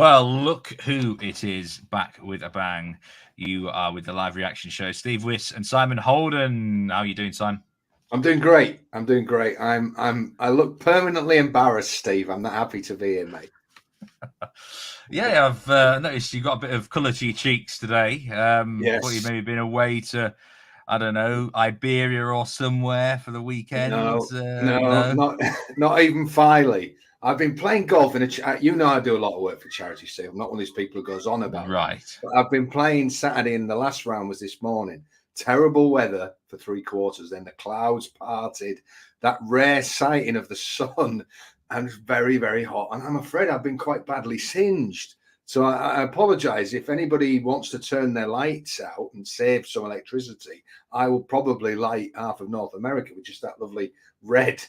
Well, look who it is back with a bang. You are with the live reaction show, Steve Wyss and Simon Holden. How are you doing, Simon? I'm doing great. I look permanently embarrassed, Steve. I'm not happy to be here, mate. Yeah, I've noticed you got a bit of colour to your cheeks today. Yes. Thought you'd maybe been away to, I don't know, Iberia or somewhere for the weekend. No, No. not even Filey. I've been playing golf in I do a lot of work for charity, Steve. I'm not one of these people who goes on about it. Right. But I've been playing Saturday, and the last round was this morning. Terrible weather for 3/4. Then the clouds parted. That rare sighting of the sun, and it's very, very hot. And I'm afraid I've been quite badly singed. So I apologize if anybody wants to turn their lights out and save some electricity. I will probably light half of North America with just that lovely red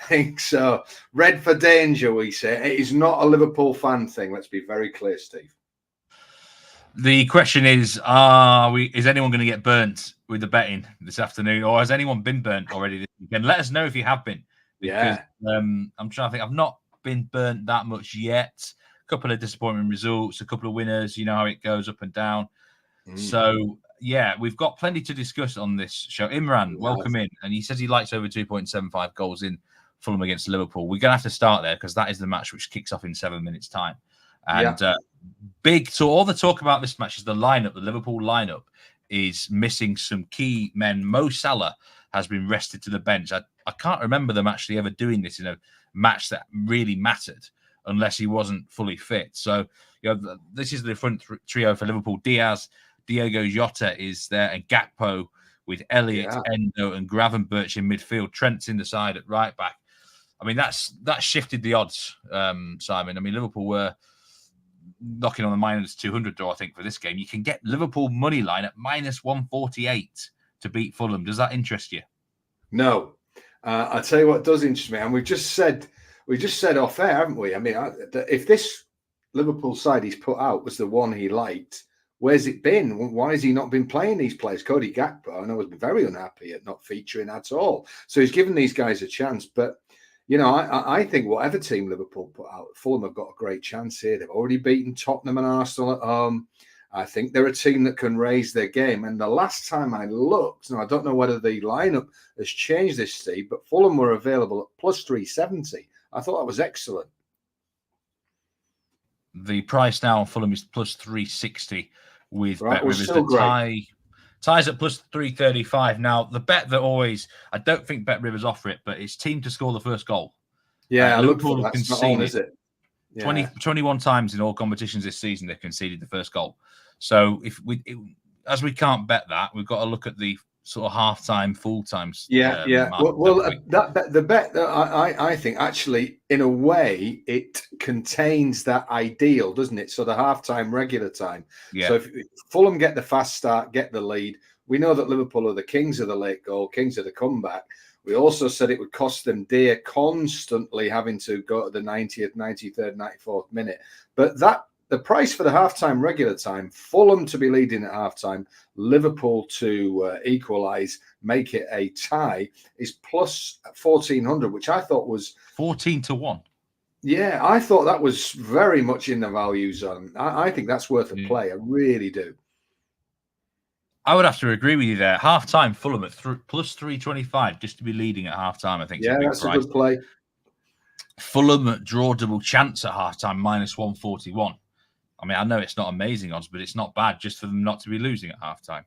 thing. So red for danger, we say. It is not a Liverpool fan thing. Let's be very clear, Steve. The question is anyone going to get burnt with the betting this afternoon, or has anyone been burnt already this weekend? Let us know if you have been, because I'm trying to think. I've not been burnt that much yet. A couple of disappointing results, a couple of winners. You know how it goes up and down. So, yeah, we've got plenty to discuss on this show. Imran, welcome in. And he says he likes over 2.75 goals in Fulham against Liverpool. We're going to have to start there because that is the match which kicks off in 7 minutes' time. And so all the talk about this match is the lineup. The Liverpool lineup is missing some key men. Mo Salah has been rested to the bench. I can't remember them actually ever doing this in a match that really mattered, unless he wasn't fully fit. So, this is the front trio for Liverpool. Diaz, Diogo Jota is there, and Gakpo with Elliott, Endo, and Gravenberch in midfield. Trent's in the side at right back. I mean, that shifted the odds, Simon. I mean, Liverpool were knocking on the minus 200 door, I think, for this game. You can get Liverpool money line at minus 148 to beat Fulham. Does that interest you? No. I'll tell you what does interest me, and we just said off air, haven't we? I mean, if this Liverpool side he's put out was the one he liked, where's it been? Why has he not been playing these players? Cody Gakpo, I know, has been very unhappy at not featuring at all. So he's given these guys a chance. But, I think whatever team Liverpool put out, Fulham have got a great chance here. They've already beaten Tottenham and Arsenal at home. I think they're a team that can raise their game. And the last time I looked, now I don't know whether the lineup has changed this, Steve, but Fulham were available at plus 370. I thought that was excellent. The price now on Fulham is plus 360 with Bet Rivers. The ties at plus 335. Now, the bet that I don't think Bet Rivers offer it, but it's team to score the first goal. Yeah, Liverpool have conceded, is it? Yeah. 21 times in all competitions this season, they've conceded the first goal. So as we can't bet that, we've got to look at the sort of half-time, full-time. The bet that I think actually, in a way, it contains that ideal, doesn't it? So the half-time, regular time. Yeah. So if Fulham get the fast start, get the lead, we know that Liverpool are the kings of the late goal, kings of the comeback. We also said it would cost them dear constantly having to go to the 90th, 93rd, 94th minute. But the price for the halftime regular time, Fulham to be leading at halftime, Liverpool to equalise, make it a tie, is plus 1,400, which I thought was 14-1. Yeah, I thought that was very much in the value zone. I think that's worth a play. I really do. I would have to agree with you there. Half-time, Fulham at plus 325, just to be leading at half-time, I think. Yeah, that's a good play. Fulham draw double chance at half-time, minus 141. I mean, I know it's not amazing odds, but it's not bad just for them not to be losing at halftime.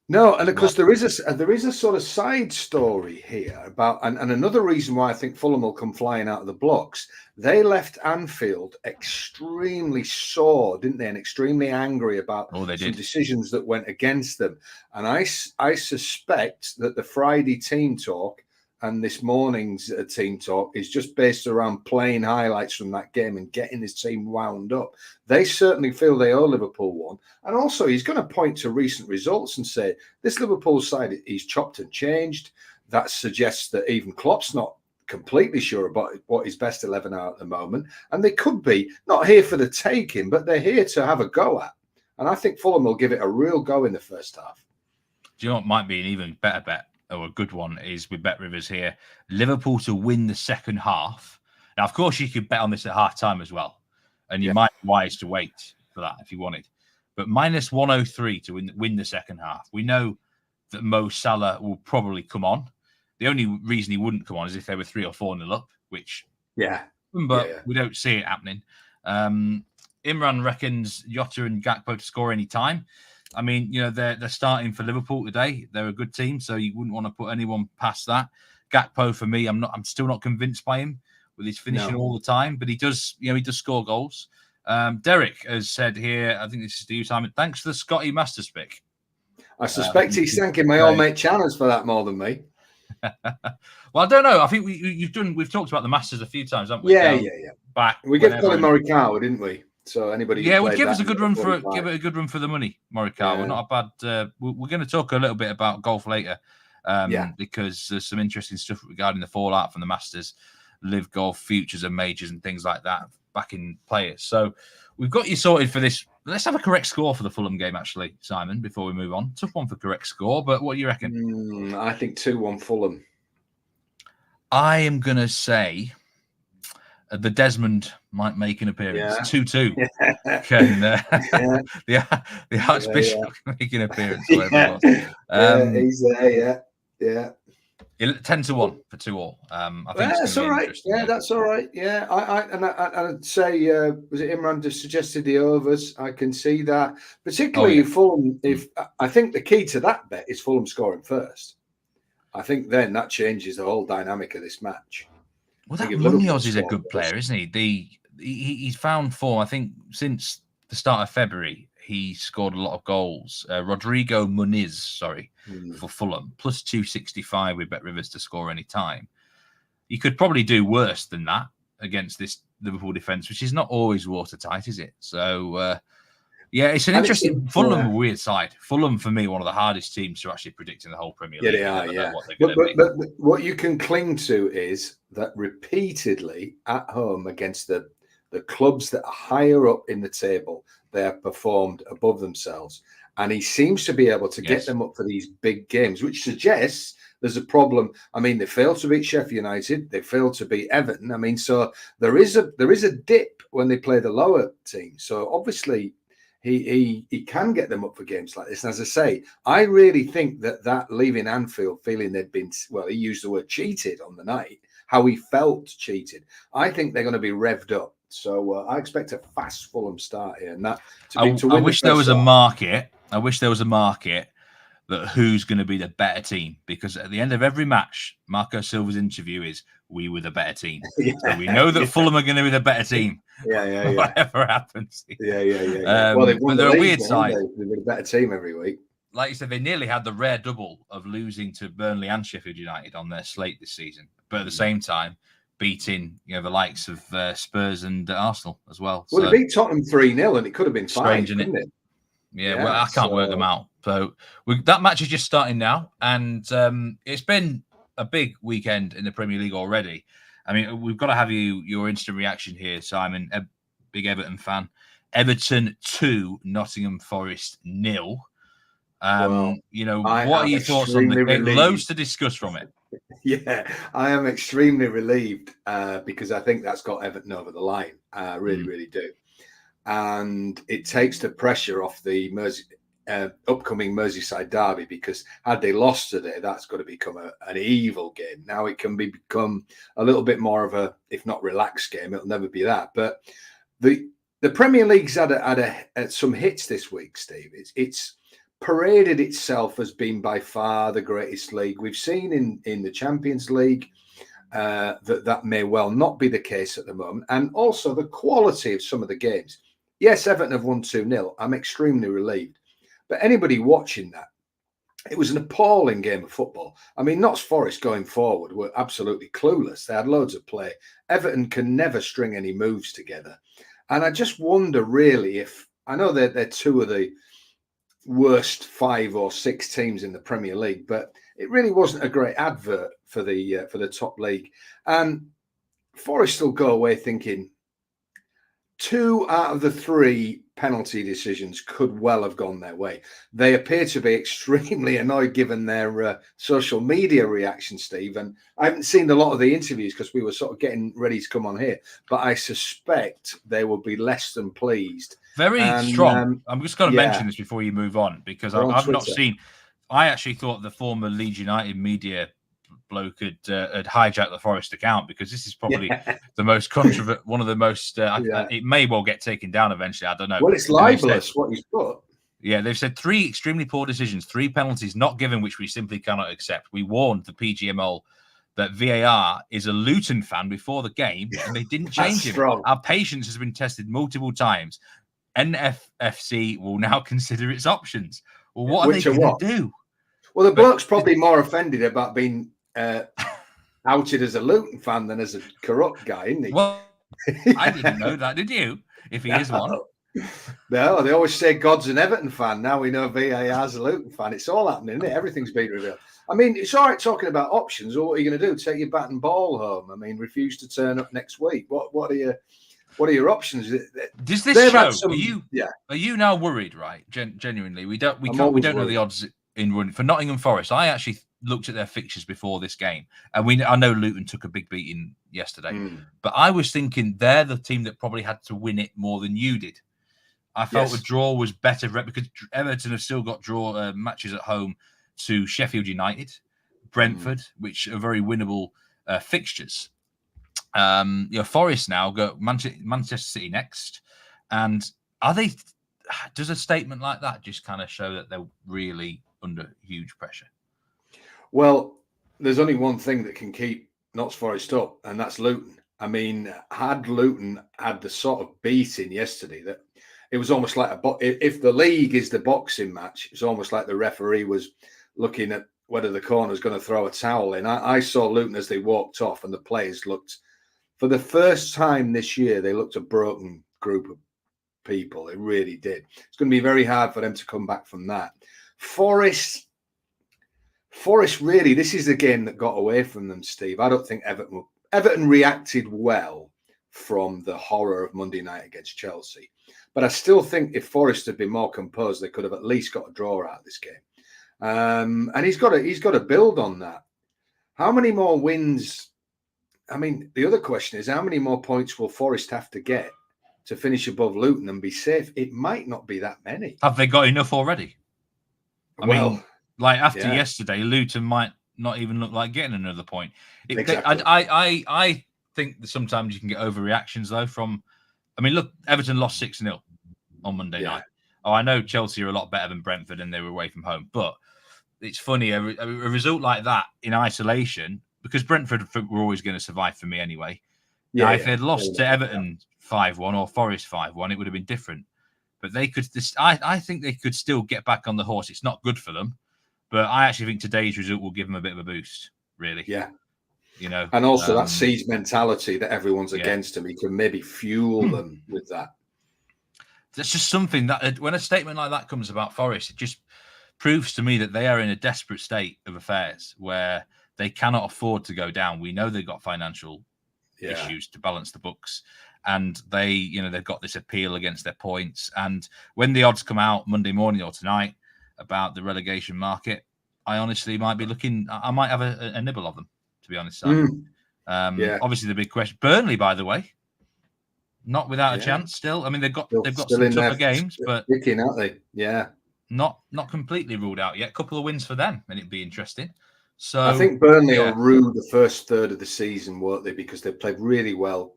No, and of course there is a sort of side story here about, and another reason why I think Fulham will come flying out of the blocks. They left Anfield extremely sore, didn't they, and extremely angry about some decisions that went against them. And I suspect that the Friday team talk and this morning's team talk is just based around playing highlights from that game and getting this team wound up. They certainly feel they owe Liverpool one. And also, he's going to point to recent results and say, this Liverpool side, he's chopped and changed. That suggests that even Klopp's not completely sure about what his best 11 are at the moment. And they could be not here for the taking, but they're here to have a go at. And I think Fulham will give it a real go in the first half. Do you know what might be an even better bet? Or a good one is with Bet Rivers here. Liverpool to win the second half. Now, of course, you could bet on this at half time as well. and you might be wise to wait for that if you wanted. But minus 103 to win the second half. We know that Mo Salah will probably come on. The only reason he wouldn't come on is if they were 3 or 4-0 up, which we don't see it happening. Imran reckons Jota and Gakpo to score any time. I mean, they're starting for Liverpool today. They're a good team, so you wouldn't want to put anyone past that. Gakpo, for me, I'm still not convinced by him with his finishing all the time, but he does score goals. Derek has said here, I think this is to you, Simon. Thanks for the Scotty Masters pick. I suspect he's thanking my old mate Channers for that more than me. Well, I don't know. I think we've talked about the Masters a few times, haven't we? Yeah. Back we gave Colin Morikawa, didn't we? So anybody, we give us a good run for it. Give it a good run for the money, Morikawa. Yeah. Not a bad. We're going to talk a little bit about golf later, because there's some interesting stuff regarding the fallout from the Masters, Live Golf futures and majors and things like that, backing players. So we've got you sorted for this. Let's have a correct score for the Fulham game, actually, Simon, before we move on. Tough one for correct score, but what do you reckon? I think 2-1 Fulham. I am going to say the Desmond might make an appearance. 2-2. Can the Archbishop make an appearance? He's there, yeah. 10-1 for 2-2. I think that's all right. Yeah, that's all right. Yeah, I'd say was it Imran just suggested the overs? I can see that, particularly Fulham. If I think the key to that bet is Fulham scoring first. I think then that changes the whole dynamic of this match. Well, that Munoz is a good player, isn't he? He's found form. I think since the start of February, he scored a lot of goals. Rodrigo Muniz, for Fulham, plus 265 with Bet Rivers to score any time. You could probably do worse than that against this Liverpool defence, which is not always watertight, is it? So, it's an interesting Fulham, a weird side. Fulham, for me, one of the hardest teams to actually predict in the whole Premier League. They are, But what you can cling to is that repeatedly at home against the clubs that are higher up in the table, they have performed above themselves. And he seems to be able to get them up for these big games, which suggests there's a problem. I mean, they failed to beat Sheffield United. They failed to beat Everton. I mean, so there is a dip when they play the lower team. So obviously he can get them up for games like this. And as I say, I really think that leaving Anfield feeling they'd been, he used the word cheated on the night, how he felt cheated. I think they're going to be revved up. So I expect a fast Fulham start here, and that I wish there was a market. I wish there was a market that who's going to be the better team, because at the end of every match, Marco Silva's interview is "We were the better team." So we know that Fulham are going to be the better team. Whatever happens. But they're a weird side. They're a better team every week. Like you said, they nearly had the rare double of losing to Burnley and Sheffield United on their slate this season, but at the same time, beating the likes of Spurs and Arsenal as well. Well, they beat Tottenham 3-0, and it could have been strange, couldn't it? Yeah, well, I can't work them out. So that match is just starting now, and it's been a big weekend in the Premier League already. I mean, we've got to have your instant reaction here, Simon, a big Everton fan. Everton 2, Nottingham Forest 0. What are your thoughts on the game? Loads to discuss from it. Yeah, I am extremely relieved because I think that's got Everton over the line. I really, really do. And it takes the pressure off the upcoming Merseyside derby, because had they lost today, that's got to become an evil game. Now it can become a little bit more of a, if not relaxed game, it'll never be that. But the Premier League's had some hits this week, Steve. It's paraded itself as being by far the greatest league. We've seen in the Champions League that may well not be the case at the moment. And also the quality of some of the games. Yes, Everton have won 2-0. I'm extremely relieved. But anybody watching that, it was an appalling game of football. I mean, Notts Forest going forward were absolutely clueless. They had loads of play. Everton can never string any moves together. And I just wonder really if, I know they're two of the worst 5 or 6 teams in the Premier League, but it really wasn't a great advert for the top league. And Forest will go away thinking 2 out of the 3 penalty decisions could well have gone their way. They appear to be extremely annoyed given their social media reaction, Steve. And I haven't seen a lot of the interviews because we were sort of getting ready to come on here, but I suspect they will be less than pleased. Very strong. I'm just going to mention this before you move on, because I've not seen. I actually thought the former Leeds United media bloke had hijacked the Forest account, because this is probably the most controversial, one of the most. It may well get taken down eventually. I don't know. Well, it's libelous what he's put. Yeah, they've said 3 extremely poor decisions, 3 penalties not given, which we simply cannot accept. We warned the PGMOL that VAR is a Luton fan before the game, and they didn't change it. Our patience has been tested multiple times. NFFC will now consider its options. Well, what are they going to do? Well, the bloke's probably more offended about being outed as a Luton fan than as a corrupt guy, isn't he? Well, I didn't know that, did you? If he is one. No, they always say God's an Everton fan. Now we know VAR's a Luton fan. It's all happening, isn't it? Everything's been revealed. I mean, it's all right talking about options. Or what are you going to do? Take your bat and ball home? I mean, refuse to turn up next week? What are your options? Does this show? Are you now worried? Right? Genuinely, we don't know the odds in running for Nottingham Forest. I actually looked at their fixtures before this game, and I know Luton took a big beating yesterday, but I was thinking they're the team that probably had to win it more than you did. I felt a draw was better because Everton have still got draw matches at home to Sheffield United, Brentford, which are very winnable fixtures. Forest now go Manchester City next, and does a statement like that just kind of show that they're really under huge pressure? Well, there's only one thing that can keep Notts Forest up, and that's Luton. I mean, had Luton had the sort of beating yesterday that it was almost like if the league is the boxing match, it's almost like the referee was looking at whether the corner's going to throw a towel in. I saw Luton as they walked off, and the players looked, for the first time this year, they looked a broken group of people. It really did. It's going to be very hard for them to come back from that. Forest really, this is the game that got away from them, Steve. I don't think Everton reacted well from the horror of Monday night against Chelsea. But I still think if Forest had been more composed, they could have at least got a draw out of this game. And he's got to build on that. How many more wins? I mean, the other question is, how many more points will Forest have to get to finish above Luton and be safe? It might not be that many. Have they got enough already? I mean, like after yesterday, Luton might not even look like getting another point. Exactly. I think that sometimes you can get overreactions though. Look, Everton lost 6-0 on Monday night. Oh, I know Chelsea are a lot better than Brentford and they were away from home, but it's funny a result like that in isolation, because Brentford were always going to survive for me anyway. If they'd lost to Everton 5-1 or Forest 5-1, it would have been different. But they could. I think they could still get back on the horse. It's not good for them, but I actually think today's result will give them a bit of a boost. Really, and also that siege mentality that everyone's against them. He can maybe fuel them with that. That's just something that when a statement like that comes about Forest, it just proves to me that they are in a desperate state of affairs where they cannot afford to go down. We know they've got financial issues to balance the books, and they've got this appeal against their points. And when the odds come out Monday morning or tonight about the relegation market, I honestly might be looking. I might have a nibble of them, to be honest. Obviously, the big question: Burnley, by the way, not without a chance. Still, I mean, they've got some tougher games, but picking, aren't they? Yeah, not completely ruled out yet. A couple of wins for them, and it'd be interesting. So I think Burnley will rue the first third of the season, won't they? Because they've played really well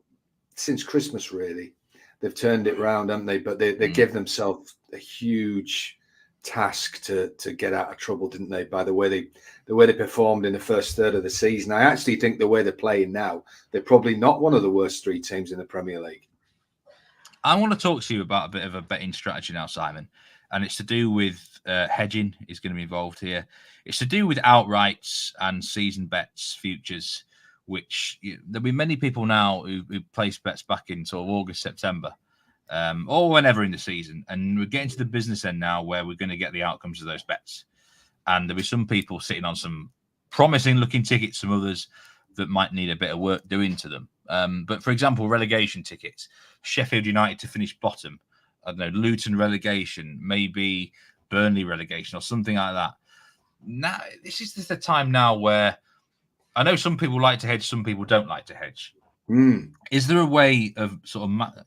since Christmas. Really, they've turned it around, haven't they? But they give themselves a huge task to get out of trouble, didn't they? By the way they performed in the first third of the season. I actually think the way they're playing now, they're probably not one of the worst 3 teams in the Premier League. I want to talk to you about a bit of a betting strategy now, Simon, and it's to do with hedging is going to be involved here. It's to do with outrights and season bets, futures, which there'll be many people now who place bets back in sort of August, September, or whenever in the season. And we're getting to the business end now where we're going to get the outcomes of those bets. And there'll be some people sitting on some promising looking tickets, some others that might need a bit of work doing to them. But for example, relegation tickets, Sheffield United to finish bottom, I don't know, Luton relegation, maybe Burnley relegation or something like that. Now, this is just the time now where I know some people like to hedge, some people don't like to hedge. Is there a way of sort of,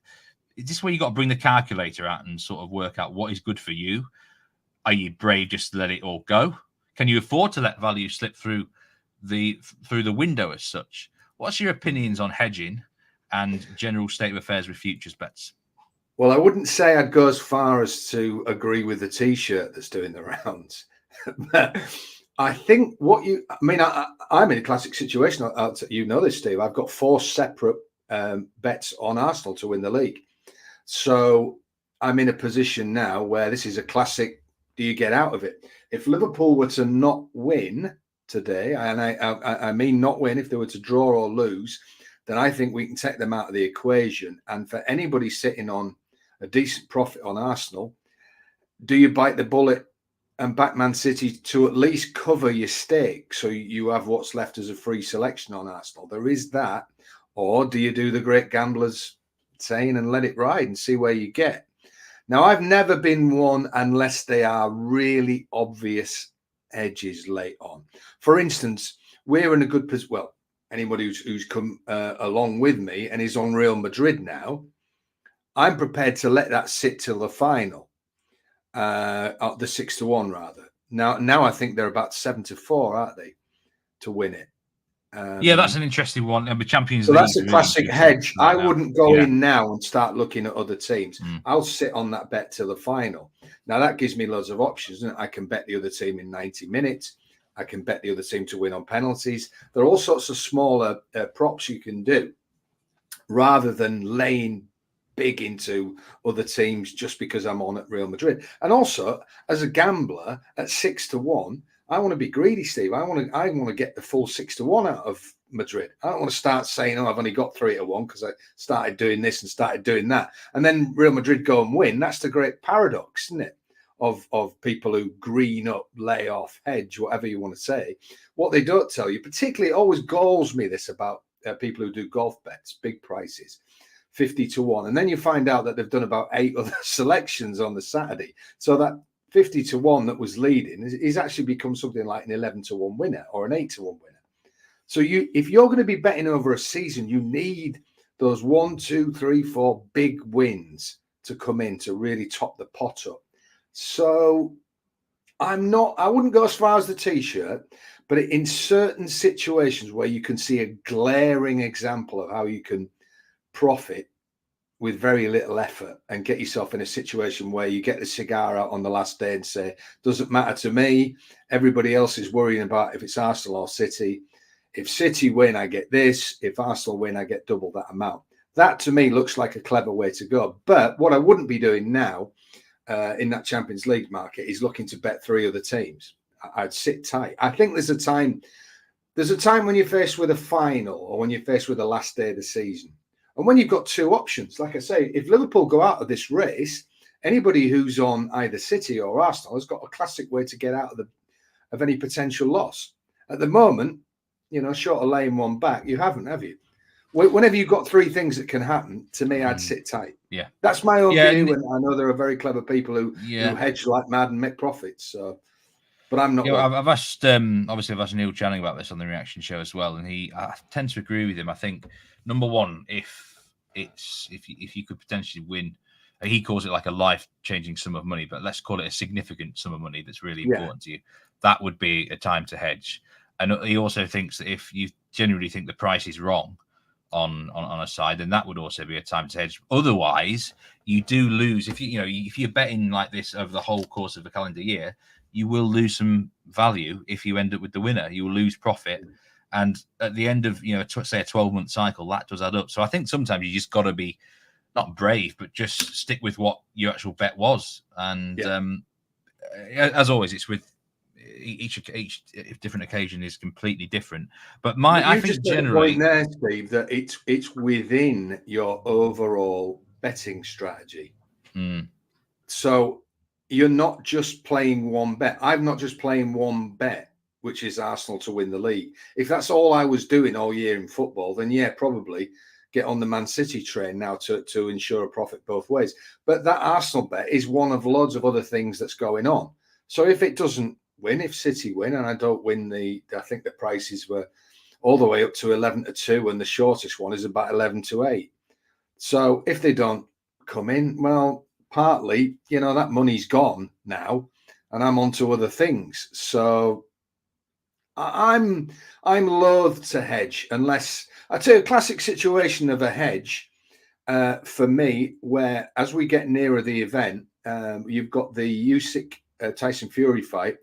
is this where you got to bring the calculator out and sort of work out what is good for you? Are you brave just to let it all go? Can you afford to let value slip through the window as such? What's your opinions on hedging and general state of affairs with futures bets? Well, I wouldn't say I'd go as far as to agree with the T-shirt that's doing the rounds. But I think I'm in a classic situation. You know this, Steve. I've got 4 separate bets on Arsenal to win the league. So I'm in a position now where this is a classic, do you get out of it? If Liverpool were to not win today, and I mean not win, if they were to draw or lose, then I think we can take them out of the equation. And for anybody sitting on a decent profit on Arsenal, do you bite the bullet and back Man City to at least cover your stake so you have what's left as a free selection on Arsenal? There is that. Or do you do the great gamblers saying and let it ride and see where you get? Now, I've never been one unless they are really obvious edges late on. For instance, we're in a good position. Well, anybody who's come along with me and is on Real Madrid now, I'm prepared to let that sit till the final, the 6-1 rather. Now I think they're about 7-4, aren't they, to win it? Yeah, that's an interesting one. And the Champions so League. That's a classic hedge. I wouldn't go in now and start looking at other teams. I'll sit on that bet till the final. Now that gives me loads of options. I can bet the other team in 90 minutes. I can bet the other team to win on penalties. There are all sorts of smaller props you can do rather than laying big into other teams just because I'm on at Real Madrid. And also, as a gambler at 6-1, I want to be greedy, Steve. I want to get the full 6-1 out of Madrid. I don't want to start saying, "Oh, I've only got 3-1 because I started doing this and started doing that," and then Real Madrid go and win. That's the great paradox, isn't it? Of people who green up, lay off, hedge, whatever you want to say. What they don't tell you, particularly, it always galls me this about people who do golf bets, big prices, 50-1, and then you find out that they've done about 8 other selections on the Saturday, so that 50-1 that was leading is actually become something like an 11-1 winner or an 8-1 winner. So if you're going to be betting over a season, you need those 1, 2, 3, 4 big wins to come in to really top the pot up. So I wouldn't go as far as the T-shirt, but in certain situations where you can see a glaring example of how you can profit with very little effort and get yourself in a situation where you get the cigar out on the last day and say, doesn't matter to me. Everybody else is worrying about if it's Arsenal or City. If City win, I get this. If Arsenal win, I get double that amount. That to me looks like a clever way to go. But what I wouldn't be doing now in that Champions League market is looking to bet 3 other teams. I'd sit tight. I think there's a time when you're faced with a final or when you're faced with the last day of the season. And when you've got 2 options, like I say, if Liverpool go out of this race, anybody who's on either City or Arsenal has got a classic way to get out of any potential loss. At the moment, short of laying one back, you haven't, have you? Whenever you've got 3 things that can happen, to me, I'd sit tight. Yeah, that's my own view, and I know there are very clever people who hedge like mad and make profits. So, but I'm not. I've asked, obviously, I've asked Neil Channing about this on the reaction show as well, and I tend to agree with him. I think number one, if you could potentially win, he calls it like a life-changing sum of money, but let's call it a significant sum of money that's really important to you. That would be a time to hedge. And he also thinks that if you genuinely think the price is wrong on a side, then that would also be a time to hedge. Otherwise, you do lose if you're betting like this over the whole course of the calendar year. You will lose some value if you end up with the winner. You will lose profit. And at the end of, say a 12-month cycle, that does add up. So I think sometimes you just got to be not brave, but just stick with what your actual bet was. And as always, it's with each different occasion is completely different. But I think generally, there, Steve, that it's within your overall betting strategy. So you're not just playing one bet. I'm not just playing one bet, which is Arsenal to win the league. If that's all I was doing all year in football, then probably get on the Man City train now to ensure a profit both ways. But that Arsenal bet is one of loads of other things that's going on. So if it doesn't win, if City win, and I don't win I think the prices were all the way up to 11-2, and the shortest one is about 11-8. So if they don't come in, well, partly, that money's gone now, and I'm on to other things. So I'm loath to hedge unless I tell you a classic situation of a hedge for me, where as we get nearer the event, you've got the Usyk Tyson Fury fight.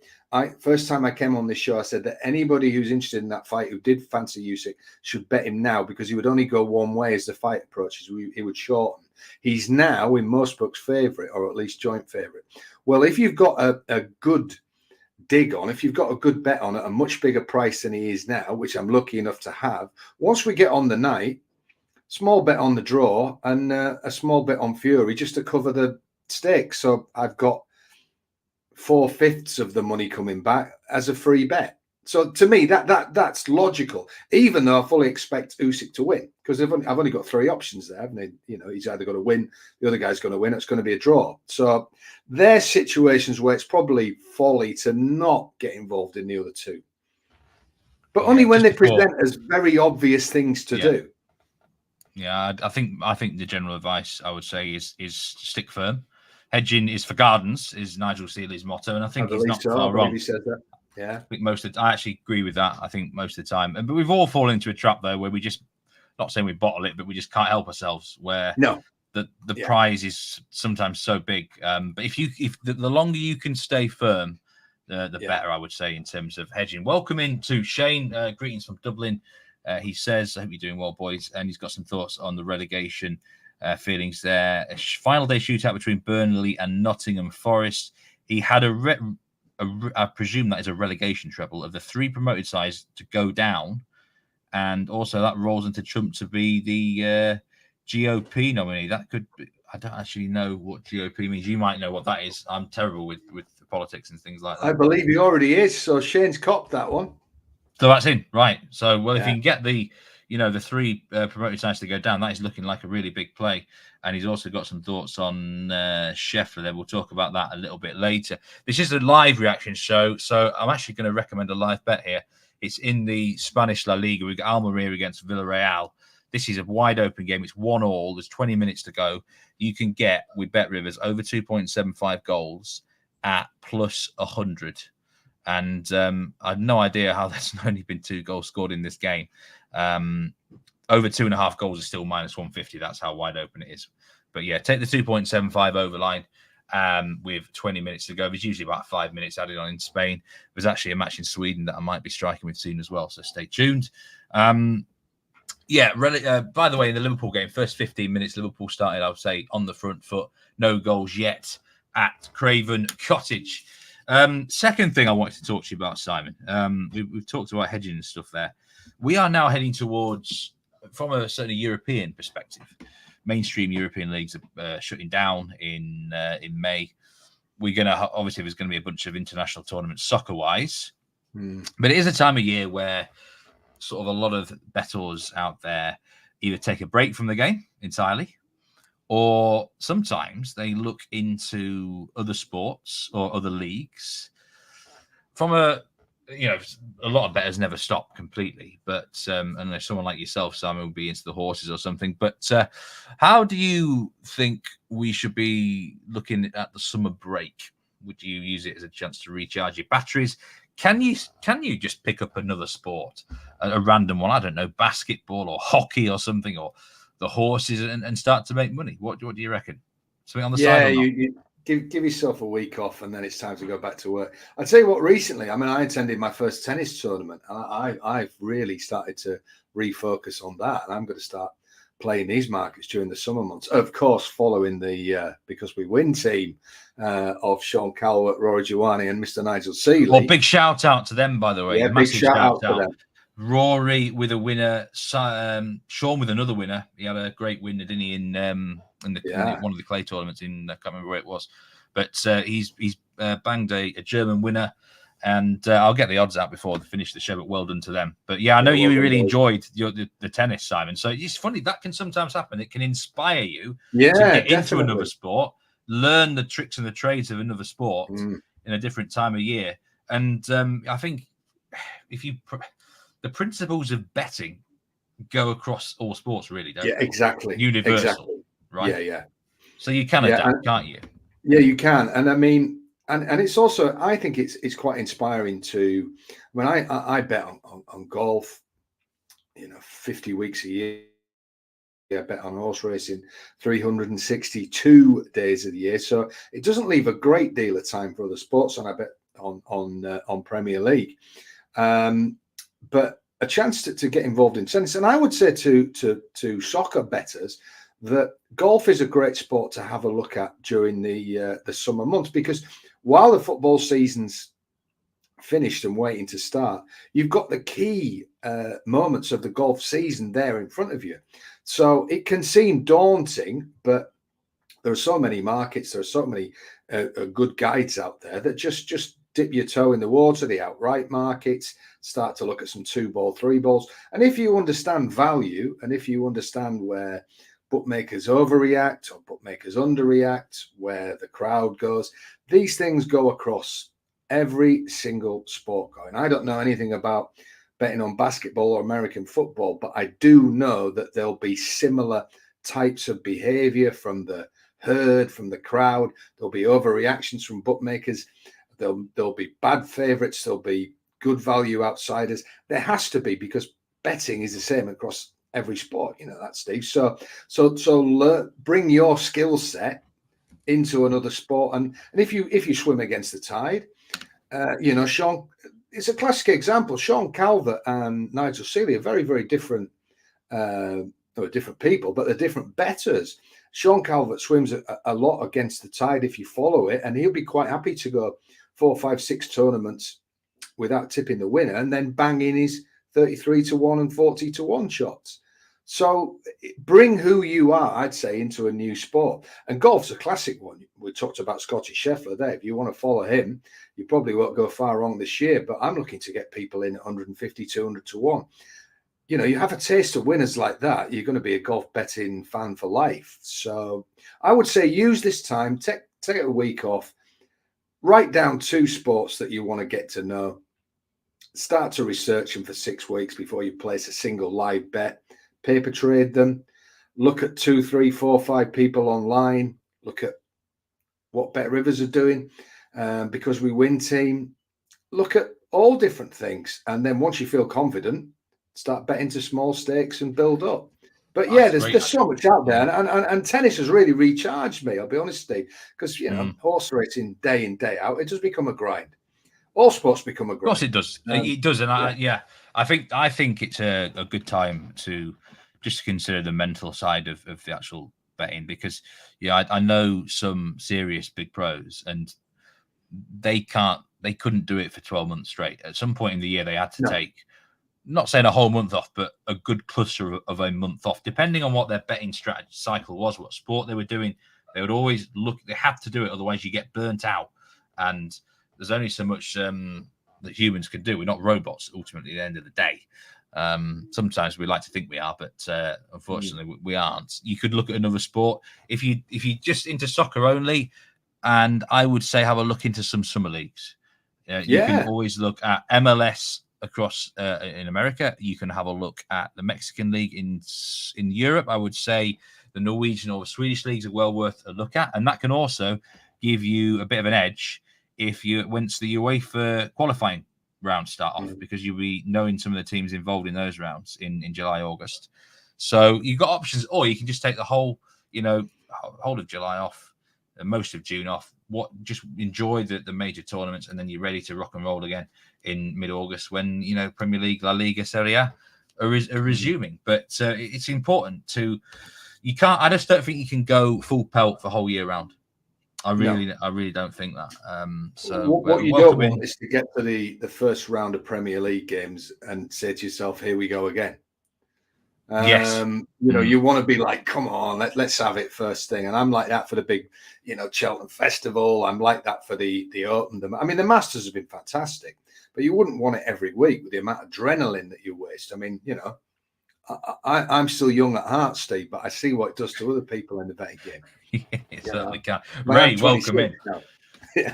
First time I came on this show, I said that anybody who's interested in that fight who did fancy Usyk should bet him now, because he would only go one way as the fight approaches. He would shorten. He's now in most books' favourite, or at least joint favourite. Well, if you've got a good dig on, if you've got a good bet on at a much bigger price than he is now, which I'm lucky enough to have, once we get on the night, small bet on the draw and a small bet on Fury just to cover the stakes. So I've got 4/5 of the money coming back as a free bet. So to me, that's logical, even though I fully expect Usyk to win, because I've only got 3 options there, haven't I? He's either going to win, the other guy's going to win, it's going to be a draw. So there's situations where it's probably folly to not get involved in the other 2, but only when they present as very obvious things to do. Yeah, I think the general advice I would say is stick firm. Hedging is for gardens, is Nigel Seeley's motto, and I think he's not far wrong. He said that. Yeah, I think I actually agree with that. I think most of the time, but we've all fallen into a trap though, where we just, not saying we bottle it, but we just can't help ourselves. Where the prize is sometimes so big. But if the longer you can stay firm, the better, I would say, in terms of hedging. Welcome in to Shane. Greetings from Dublin. He says, "I hope you're doing well, boys," and he's got some thoughts on the relegation feelings there. A final day shootout between Burnley and Nottingham Forest. He had I presume that is a relegation treble of the 3 promoted sides to go down, and also that rolls into Trump to be the GOP nominee. That could be, I don't actually know what GOP means. You might know what that is. I'm terrible with politics and things like that. I believe he already is. So Shane's copped that one. So that's in, right? So if you can get the 3 promoted sides to go down, that is looking like a really big play. And he's also got some thoughts on Scheffler there. We'll talk about that a little bit later. This is a live reaction show, so I'm actually going to recommend a live bet here. It's in the Spanish La Liga. We've got Almeria against Villarreal. This is a wide open game. It's 1-1. There's 20 minutes to go. You can get, with Bet Rivers, over 2.75 goals at plus 100. And I have no idea how there's only been 2 goals scored in this game. Over 2.5 goals is still minus 150. That's how wide open it is. But yeah, take the 2.75 over line with 20 minutes to go. There's usually about 5 minutes added on in Spain. There's actually a match in Sweden that I might be striking with soon as well. So stay tuned. By the way, in the Liverpool game, first 15 minutes, Liverpool started, I would say, on the front foot. No goals yet at Craven Cottage. Second thing I wanted to talk to you about, Simon. We've talked about hedging and stuff there. We are now heading towards, from a certainly European perspective, mainstream European leagues are shutting down in May. We're going to, obviously, there's going to be a bunch of international tournaments soccer-wise. But it is a time of year where sort of a lot of bettors out there either take a break from the game entirely, or sometimes they look into other sports or other leagues. From a lot of bettors never stop completely, but unless someone like yourself, Simon, would be into the horses or something. But how do you think we should be looking at the summer break? Would you use it as a chance to recharge your batteries? Can you just pick up another sport, a random one? I don't know, basketball or hockey or something, or the horses, and start to make money? What do you reckon? Something on the side? Yeah, you give yourself a week off, and then it's time to go back to work. I'll tell you what. Recently, I attended my first tennis tournament. I've really started to refocus on that, and I'm going to start playing these markets during the summer months. Of course, following the Because We Win team of Sean Calvert, Rory Giuani, and Mr. Nigel Seeley. Well, big shout out to them, by the way. Yeah, big shout out to them. Rory with a winner, Sean with another winner. He had a great winner, didn't he, in one of the clay tournaments I can't remember where it was. But he's banged a German winner. And I'll get the odds out before they finish the show, but well done to them. But yeah, I know you really enjoyed the tennis, Simon. So it's funny, that can sometimes happen. It can inspire you to get into another sport, learn the tricks and the trades of another sport in a different time of year. And I think the principles of betting go across all sports, really, don't they? Yeah, exactly. Universal, right? Yeah. So you can adapt, can't you? Yeah, you can. And I mean, and it's also, I think it's quite inspiring to, when I bet on golf, 50 weeks a year. I bet on horse racing 362 days of the year. So it doesn't leave a great deal of time for other sports. And I bet on Premier League. But a chance to get involved in tennis. And I would say to soccer bettors that golf is a great sport to have a look at during the summer months, because while the football season's finished and waiting to start, you've got the key moments of the golf season there in front of you. So it can seem daunting, but there are so many markets, there are so many good guides out there that just dip your toe in the water, the outright markets, start to look at some 2-ball, 3-balls. And if you understand value, and if you understand where bookmakers overreact or bookmakers underreact, where the crowd goes, these things go across every single sport going. I don't know anything about betting on basketball or American football, but I do know that there'll be similar types of behavior from the herd, from the crowd. There'll be overreactions from bookmakers. There'll be bad favorites. There'll be good value outsiders. There has to be, because betting is the same across every sport. You know that, Steve. So bring your skill set into another sport, and if you swim against the tide, Sean, it's a classic example. Sean Calvert and Nigel Seeley are very, very different. Different people, but they're different bettors. Sean Calvert swims a lot against the tide if you follow it, and he'll be quite happy to go 4, 5, 6 tournaments without tipping the winner, and then bang in his 33-1 and 40-1 shots. So bring who you are, I'd say, into a new sport. And golf's a classic one. We talked about Scotty Scheffler there. If you want to follow him, you probably won't go far wrong this year, but I'm looking to get people in at 150, 200-1. You have a taste of winners like that, you're going to be a golf betting fan for life. So I would say use this time, take a week off, write down 2 sports that you want to get to know, start to research them for 6 weeks before you place a single live bet, paper trade them, look at 2, 3, 4, 5 people online, look at what Bet Rivers are doing, because we win team, look at all different things. And then once you feel confident, start betting to small stakes and build up. But yeah, there's so much out there, and tennis has really recharged me. I'll be honest, Steve, because horse racing day in day out, it does become a grind. All sports become a grind. Of course, it does. It does, and I think it's a good time to just consider the mental side of the actual betting, because I know some serious big pros, and they couldn't do it for 12 months straight. At some point in the year, they had to take, not saying a whole month off, but a good cluster of a month off, depending on what their betting strategy cycle was, what sport they were doing. They would always they have to do it, otherwise you get burnt out. And there's only so much that humans can do. We're not robots, ultimately, at the end of the day. Sometimes we like to think we are, but unfortunately we aren't. You could look at another sport. If you just into soccer only, and I would say have a look into some summer leagues. You can always look at MLS across in America. You can have a look at the Mexican league in Europe. I would say the Norwegian or the Swedish leagues are well worth a look at, and that can also give you a bit of an edge if once the UEFA qualifying rounds start off, because you'll be knowing some of the teams involved in those rounds in July, August. So you've got options, or you can just take the whole of July off, and most of June off. Just enjoy the major tournaments, and then you're ready to rock and roll again in mid-August when Premier League, La Liga, Serie A are resuming. But it's important to. I just don't think you can go full pelt for whole year round. I really don't think that. What you don't want is to get to the first round of Premier League games and say to yourself, "Here we go again." Yes. You want to be like, come on, let's have it first thing. And I'm like that for the big, Cheltenham Festival. I'm like that for the Open. I mean, the Masters have been fantastic, but you wouldn't want it every week with the amount of adrenaline that you waste. I mean, I'm still young at heart, Steve, but I see what it does to other people in the betting game. It certainly can. Man, Ray, welcome in.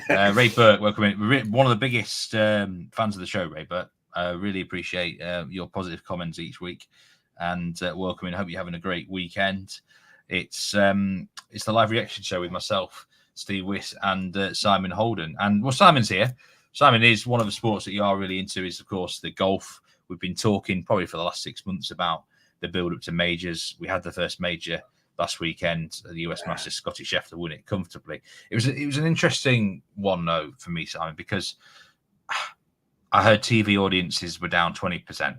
Ray Burke, welcome in. We're one of the biggest fans of the show, Ray Burke. Really appreciate your positive comments each week, and welcome in. Hope you're having a great weekend. It's the live reaction show with myself, Steve Wyss, and Simon Holden. And Simon's here. Simon is one of the sports that you are really into. Is of course the golf. We've been talking probably for the last 6 months about the build up to majors. We had the first major last weekend, the US Masters. Scotty Scheffler won it comfortably. It was an interesting one though for me, Simon, because I heard TV audiences were down 20%.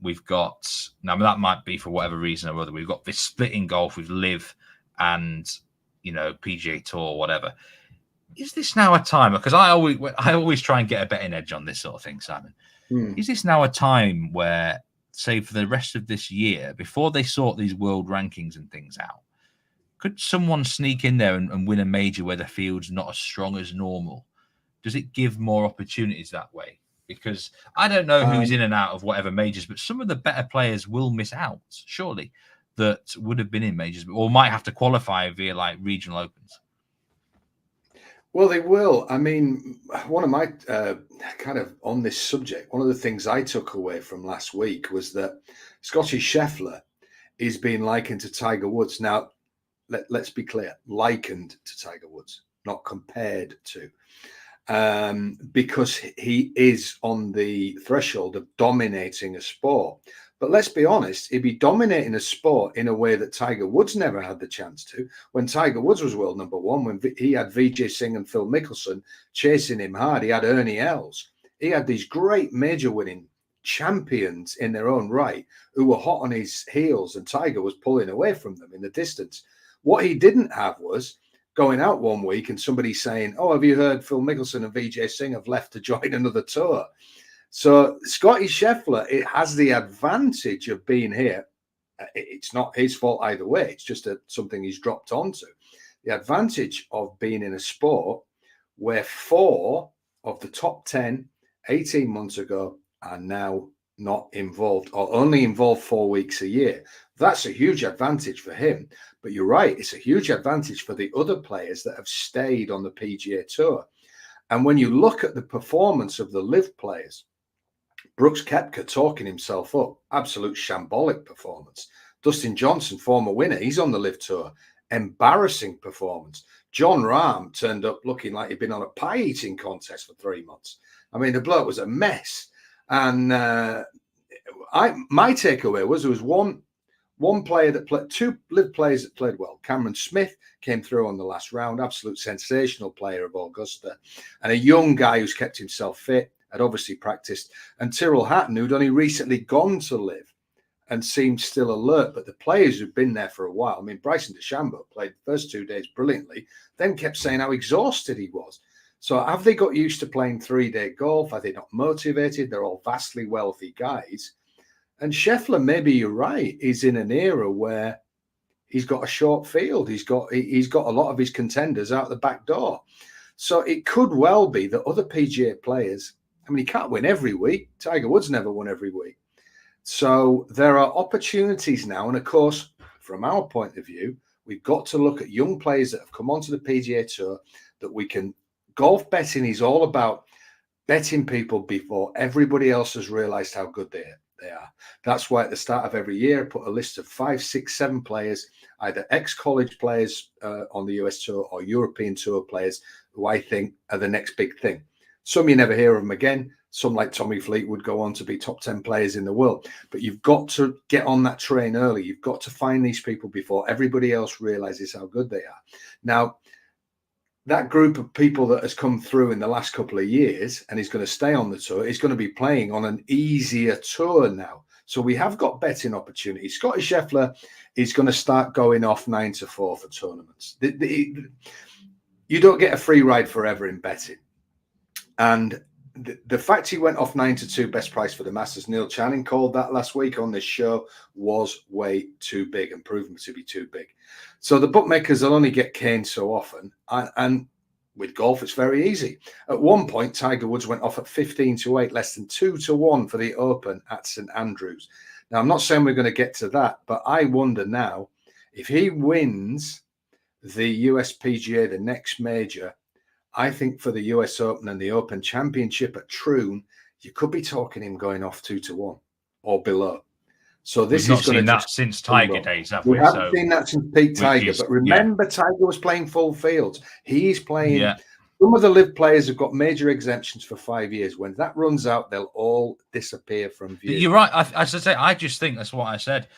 We've got now that might be for whatever reason or other. We've got this split in golf with Live and PGA Tour or whatever. Is this now a time? Because I always try and get a betting edge on this sort of thing, Simon. Is this now a time where, say, for the rest of this year, before they sort these world rankings and things out, could someone sneak in there and win a major where the field's not as strong as normal? Does it give more opportunities that way? Because I don't know who's in and out of whatever majors, but some of the better players will miss out, surely, that would have been in majors or might have to qualify via like regional opens. Well, they will. I mean, one of my kind of on this subject, one of the things I took away from last week was that Scotty Scheffler is being likened to Tiger Woods. Now, let's be clear, likened to Tiger Woods, not compared to, because he is on the threshold of dominating a sport. But let's be honest, he'd be dominating a sport in a way that Tiger Woods never had the chance to. When Tiger Woods was world number one, when he had Vijay Singh and Phil Mickelson chasing him hard, he had Ernie Els. He had these great major winning champions in their own right who were hot on his heels, and Tiger was pulling away from them in the distance. What he didn't have was going out one week and somebody saying, "Oh, have you heard Phil Mickelson and Vijay Singh have left to join another tour?" So Scotty Scheffler, it has the advantage of being here. It's not his fault either way. It's just something he's dropped onto. The advantage of being in a sport where 4 of the top 10 18 months ago are now not involved or only involved 4 weeks a year. That's a huge advantage for him. But you're right. It's a huge advantage for the other players that have stayed on the PGA Tour. And when you look at the performance of the Live players, Brooks Koepka talking himself up, absolute shambolic performance. Dustin Johnson, former winner, he's on the Live Tour, embarrassing performance. John Rahm turned up looking like he'd been on a pie eating contest for 3 months. I mean, the bloke was a mess. And my takeaway was there was one player that played, 2 Live players that played well. Cameron Smith came through on the last round, absolute sensational player of Augusta, and a young guy who's kept himself fit, had obviously practiced, and Tyrrell Hatton, who'd only recently gone to Live and seemed still alert. But the players who've been there for a while, I mean, Bryson DeChambeau played the first 2 days brilliantly, then kept saying how exhausted he was. So have they got used to playing 3-day golf? Are they not motivated? They're all vastly wealthy guys. And Scheffler, maybe you're right, is in an era where he's got a short field. He's got a lot of his contenders out the back door. So it could well be that other PGA players, I mean, he can't win every week. Tiger Woods never won every week. So there are opportunities now. And of course, from our point of view, we've got to look at young players that have come onto the PGA Tour that we can. Golf betting is all about betting people before everybody else has realized how good they are. That's why at the start of every year, I put a list of 5, 6, 7 players, either ex-college players on the US Tour or European Tour players who I think are the next big thing. Some you never hear of them again. Some like Tommy Fleetwood go on to be top 10 players in the world. But you've got to get on that train early. You've got to find these people before everybody else realizes how good they are. Now, that group of people that has come through in the last couple of years and is going to stay on the tour is going to be playing on an easier tour now. So we have got betting opportunities. Scotty Scheffler is going to start going off 9-4 for tournaments. You don't get a free ride forever in betting. And the fact he went off 9-2 best price for the Masters, Neil Channing called that last week on this show, was way too big and proven to be too big. So the bookmakers will only get caned so often. And with golf, it's very easy. At one point, Tiger Woods went off at 15-8, less than 2-1 for the Open at St Andrews. Now, I'm not saying we're going to get to that, but I wonder now if he wins the US PGA, the next major. I think for the US Open and the Open Championship at Troon, you could be talking him going off 2-1 or below. So this We've is going to that since Tiger days, have we? We haven't seen that since Pete Tiger. But remember, Tiger was playing full fields. He's playing. Yeah. Some of the live players have got major exemptions for 5 years. When that runs out, they'll all disappear from view. You're right. I should say, I just think that's what I said.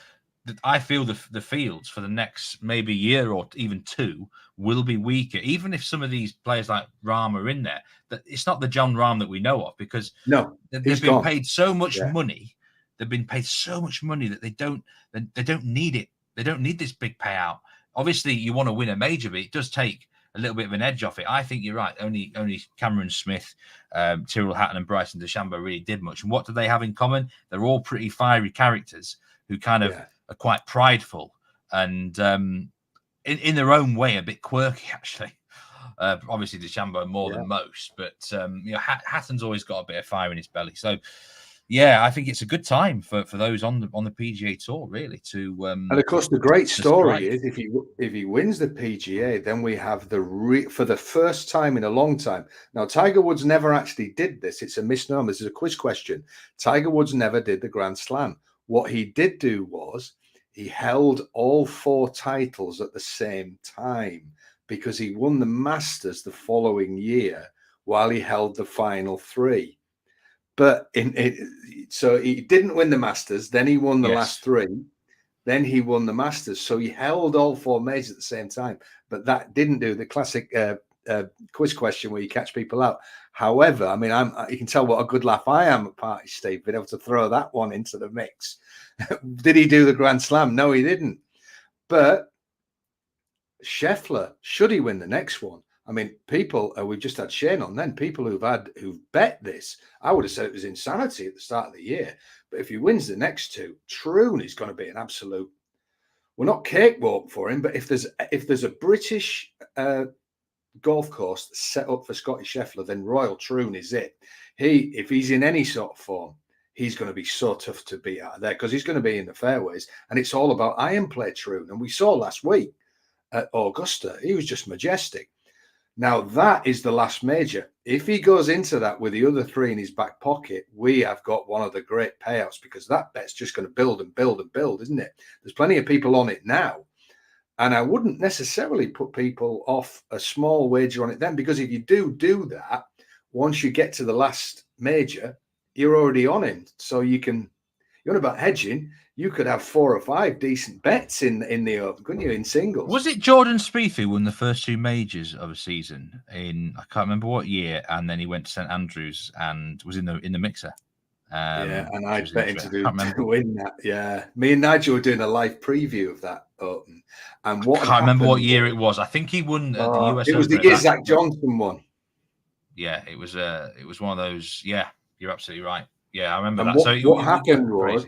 I feel the fields for the next maybe year or even two will be weaker, even if some of these players like Rahm are in there. That it's not the John Rahm that we know of, because they've been paid so much money. They've been paid so much money that they don't need it. They don't need this big payout. Obviously, you want to win a major, but it does take a little bit of an edge off it. I think you're right. Only Cameron Smith, Tyrrell Hatton, and Bryson DeChambeau really did much. And what do they have in common? They're all pretty fiery characters who kind of are quite prideful and in their own way a bit quirky, actually. Obviously DeChambeau more than most, but Hatton's always got a bit of fire in his belly. So I think it's a good time for those on the PGA Tour, really, to and of course the great story is if he wins the PGA, then we have for the first time in a long time. Now Tiger Woods never actually did this. It's a misnomer. This is a quiz question. Tiger Woods never did the Grand Slam. What he did do was he held all 4 titles at the same time, because he won the Masters the following year while he held the final 3. But so he didn't win the Masters, then he won the last 3, then he won the Masters. So he held all 4 majors at the same time. But that didn't do the classic quiz question where you catch people out. However, I mean, you can tell what a good laugh I am at parties, Steve, being able to throw that one into the mix. Did he do the Grand Slam? No, he didn't. But Scheffler, should he win the next one? I mean, people, we've just had Shane on then, people who've bet this, I would have said it was insanity at the start of the year. But if he wins the next 2, Troon is going to be an absolute, well, not cakewalk for him, but if there's a British golf course set up for Scotty Scheffler, then Royal Troon is it. If he's in any sort of form, he's going to be so tough to beat out of there, because he's going to be in the fairways, and it's all about iron play Troon. And we saw last week at Augusta, he was just majestic. Now that is the last major. If he goes into that with the other 3 in his back pocket, we have got one of the great payouts, because that bet's just going to build and build and build, isn't it? There's plenty of people on it now. And I wouldn't necessarily put people off a small wager on it then, because if you do that, once you get to the last major, you're already on him. So you're on about hedging. You could have 4 or 5 decent bets in the Open, couldn't you, in singles? Was it Jordan Spieth who won the first 2 majors of a season in, I can't remember what year, and then he went to St Andrews and was in the mixer? And I bet him to win that. Yeah, me and Nigel were doing a live preview of that Open, and I can't remember what year it was. I think he won the US. It was the year Zach Johnson won. Yeah, it was one of those. Yeah, you're absolutely right. Yeah, I remember and that. What happened was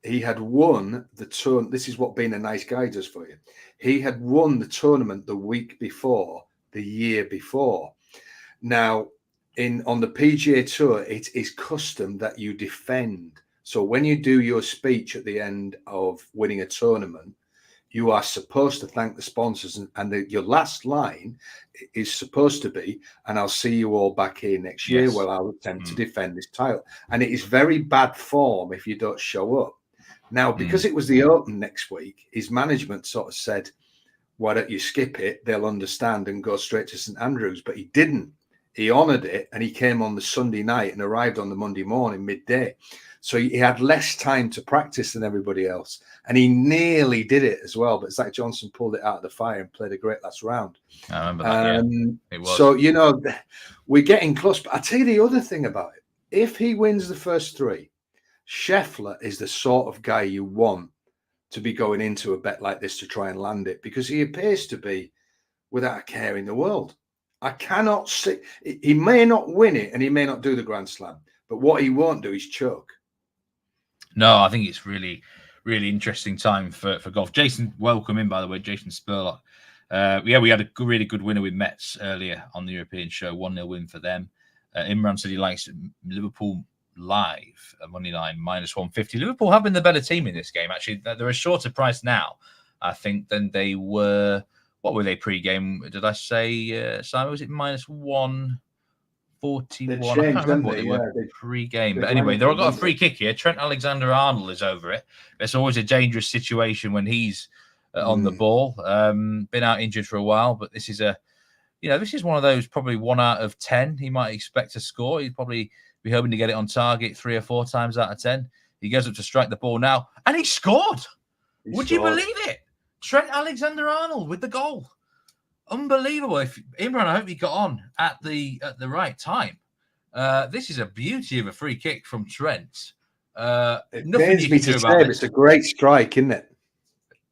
he had won the tournament. This is what being a nice guy does for you. He had won the tournament the week before, the year before. Now, on the PGA Tour, it is custom that you defend. So when you do your speech at the end of winning a tournament, you are supposed to thank the sponsors, and your last line is supposed to be, and I'll see you all back here next year where I'll attempt to defend this title. And it is very bad form if you don't show up. Now, because it was the Open next week, his management sort of said, why don't you skip it? They'll understand and go straight to St Andrews. But he didn't. He honoured it, and he came on the Sunday night and arrived on the Monday morning midday. So he had less time to practice than everybody else. And he nearly did it as well. But Zach Johnson pulled it out of the fire and played a great last round. I remember that, It was. So, we're getting close. But I'll tell you the other thing about it. If he wins the first 3, Scheffler is the sort of guy you want to be going into a bet like this to try and land it, because he appears to be without a care in the world. I cannot see. He may not win it and he may not do the Grand Slam, but what he won't do is choke. No, I think it's really, really interesting time for golf. Jason, welcome in, by the way, Jason Spurlock. We had a really good winner with Mets earlier on the European show, 1-0 win for them. Imran said he likes Liverpool live, money line -150. Liverpool have been the better team in this game, actually. They're a shorter price now, I think, than they were. What were they pre-game? Did I say, Simon, was it -141? I can't remember what they were pre-game. But anyway, they've got a free kick here. Trent Alexander-Arnold is over it. It's always a dangerous situation when he's on the ball. Been out injured for a while, but this is this is one of those probably 1 out of 10 he might expect to score. He'd probably be hoping to get it on target 3 or 4 times out of 10. He goes up to strike the ball now, and he scored. Would you believe it? Trent Alexander-Arnold with the goal. Unbelievable. Imran, I hope he got on at the right time. This is a beauty of a free kick from Trent. It pains me to say, it's a great strike, isn't it?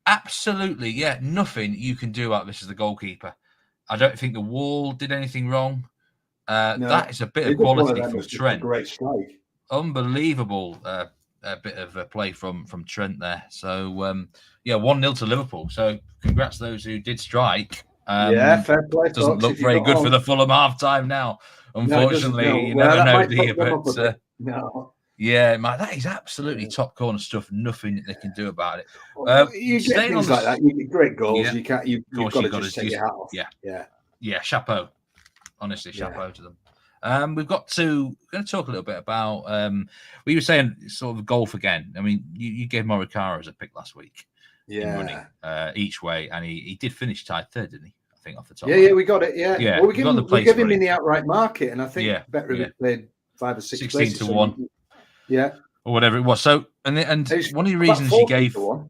Absolutely, yeah. Nothing you can do about this as the goalkeeper. I don't think the wall did anything wrong. No, that is a bit of quality from Trent. A great strike. Unbelievable a bit of play from Trent there. So, 1-0 to Liverpool. So, congrats to those who did strike. Fair play. Doesn't look very good for the Fulham half-time now. Unfortunately, you never know, do you? But that is absolutely top corner stuff. Nothing they can do about it. You get things like that. You get great goals. Yeah. You've got to just take your hat off. Yeah. Chapeau. Honestly, chapeau to them. We're going to talk a little bit about. We were saying sort of golf again. I mean, you gave Morikawa as a pick last week. In running each way, and he did finish tied third, didn't he? I think off the top. Yeah, we got it. Yeah. Well, we give him in the outright market, and I think better played 5 or 6 16 to 1. Yeah, or whatever it was. So, and one of the reasons you gave, one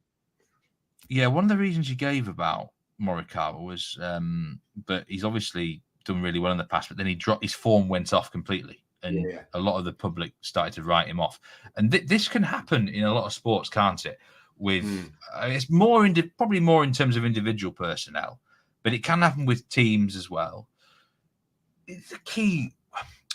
of the reasons you gave about Morikawa was, but he's obviously done really well in the past, but then his form went off completely, and a lot of the public started to write him off. And this can happen in a lot of sports, can't it? With it's more probably more in terms of individual personnel, but it can happen with teams as well. It's the key.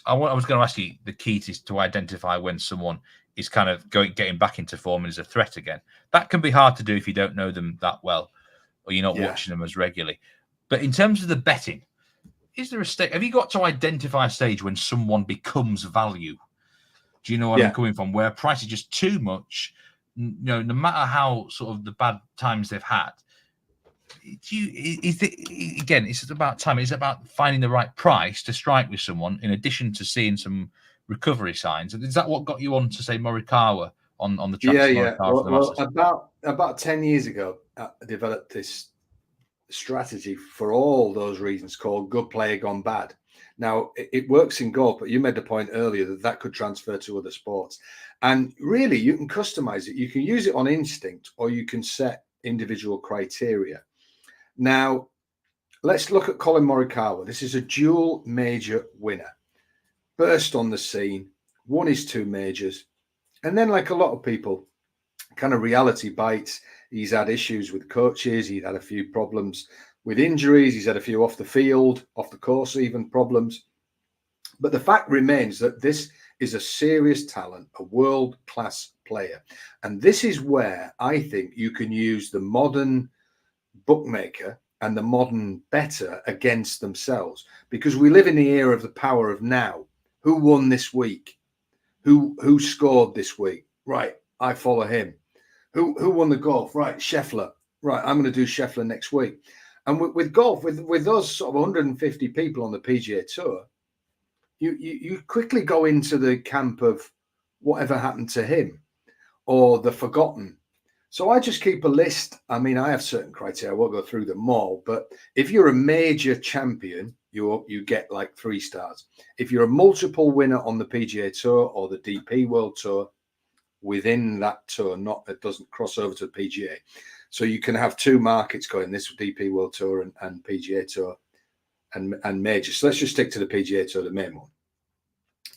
I was going to ask you, the key is to identify when someone is kind of getting back into form and is a threat again. That can be hard to do if you don't know them that well, or you're not watching them as regularly. But in terms of the betting, is there a stage? Have you got to identify a stage when someone becomes value? Do you know where I'm coming from? Where price is just too much. No matter how sort of the bad times they've had, it's about time. It's about finding the right price to strike with someone, in addition to seeing some recovery signs. Is that what got you on to say Morikawa on the track? Well, about 10 years ago, I developed this strategy for all those reasons called good player gone bad. Now, it works in golf, but you made the point earlier that could transfer to other sports. And really, you can customize it. You can use it on instinct, or you can set individual criteria. Now, let's look at Colin Morikawa. This is a dual major winner. Burst on the scene, won his 2 majors. And then, like a lot of people, kind of reality bites. He's had issues with coaches. He's had a few problems with injuries. He's had a few off the field, off the course, even problems. But the fact remains that this is a serious talent, a world-class player. And this is where I think you can use the modern bookmaker and the modern bettor against themselves, because we live in the era of the power of now. Who won this week? Who scored this week? Right, I follow him. Who won the golf? Right, Scheffler. Right, I'm going to do Scheffler next week. And with golf, with those sort of 150 people on the PGA Tour, you quickly go into the camp of whatever happened to him or the forgotten. So I just keep a list. I mean, I have certain criteria. I won't go through them all. But if you're a major champion, you get like 3 stars. If you're a multiple winner on the PGA Tour or the DP World Tour, within that tour, it doesn't cross over to the PGA. So you can have 2 markets going, this DP World Tour and PGA Tour and major. So let's just stick to the PGA Tour, the main one.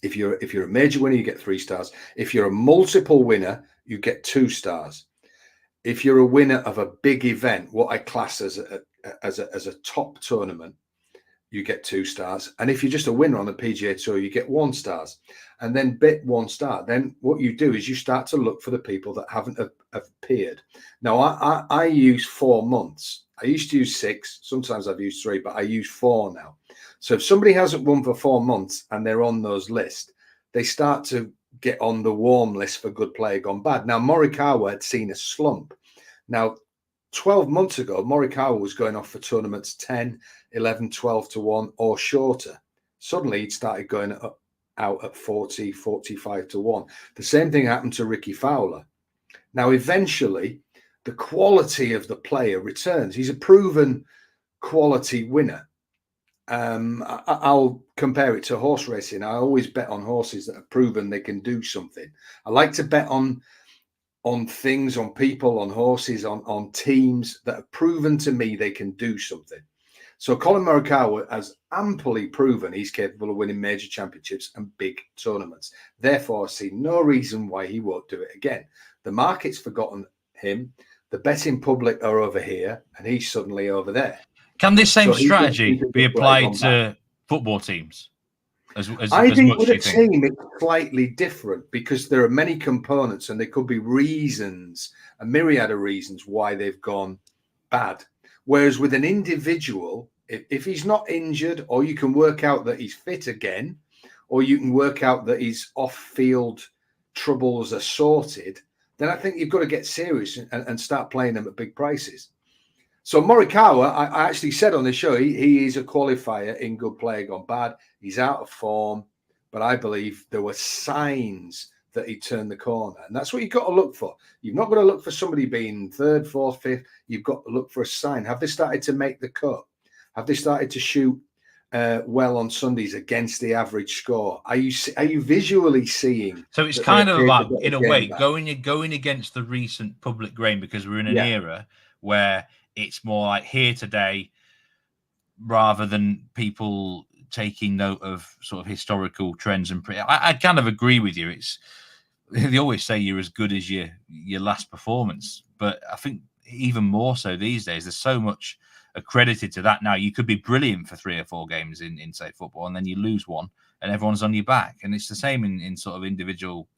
If you're a major winner, you get 3 stars. If you're a multiple winner, you get 2 stars. If you're a winner of a big event, what I class as a top tournament, you get 2 stars. And if you're just a winner on the PGA Tour, you get 1 stars. And then bet 1 star. Then what you do is you start to look for the people that haven't appeared. Now, I use 4 months. I used to use 6. Sometimes I've used 3, but I use 4 now. So if somebody hasn't won for 4 months and they're on those lists, they start to get on the warm list for good player gone bad. Now, Morikawa had seen a slump. Now, 12 months ago, Morikawa was going off for tournaments 10, 11, 12 to 1 or shorter. Suddenly, he'd started going out at 40, 45 to 1. The same thing happened to Ricky Fowler. Now, eventually, the quality of the player returns. He's a proven quality winner. I'll compare it to horse racing. I always bet on horses that have proven they can do something. I like to bet on things, on people, on horses, on teams that have proven to me they can do something. So Colin Morikawa has amply proven he's capable of winning major championships and big tournaments. Therefore, I see no reason why he won't do it again. The market's forgotten him. The betting public are over here, and he's suddenly over there. Can this same strategy be applied to football teams? I think with a team, it's slightly different because there are many components and there could be reasons, a myriad of reasons why they've gone bad. Whereas with an individual, if he's not injured, or you can work out that he's fit again, or you can work out that his off-field troubles are sorted, then I think you've got to get serious and start playing them at big prices. So Morikawa, I actually said on the show, he is a qualifier in good player gone bad. He's out of form, but I believe there were signs that he turned the corner. And that's what you've got to look for. You've not got to look for somebody being 3rd, 4th, 5th. You've got to look for a sign. Have they started to make the cut? Have they started to shoot well on Sundays against the average score? Are you visually seeing? So it's kind of like, in a way, going against the recent public grain, because we're in an era where it's more like here today rather than people taking note of sort of historical trends. And I kind of agree with you. They always say you're as good as your last performance, but I think even more so these days, there's so much accredited to that now. You could be brilliant for 3 or 4 games in say football, and then you lose one and everyone's on your back. And it's the same in sort of individual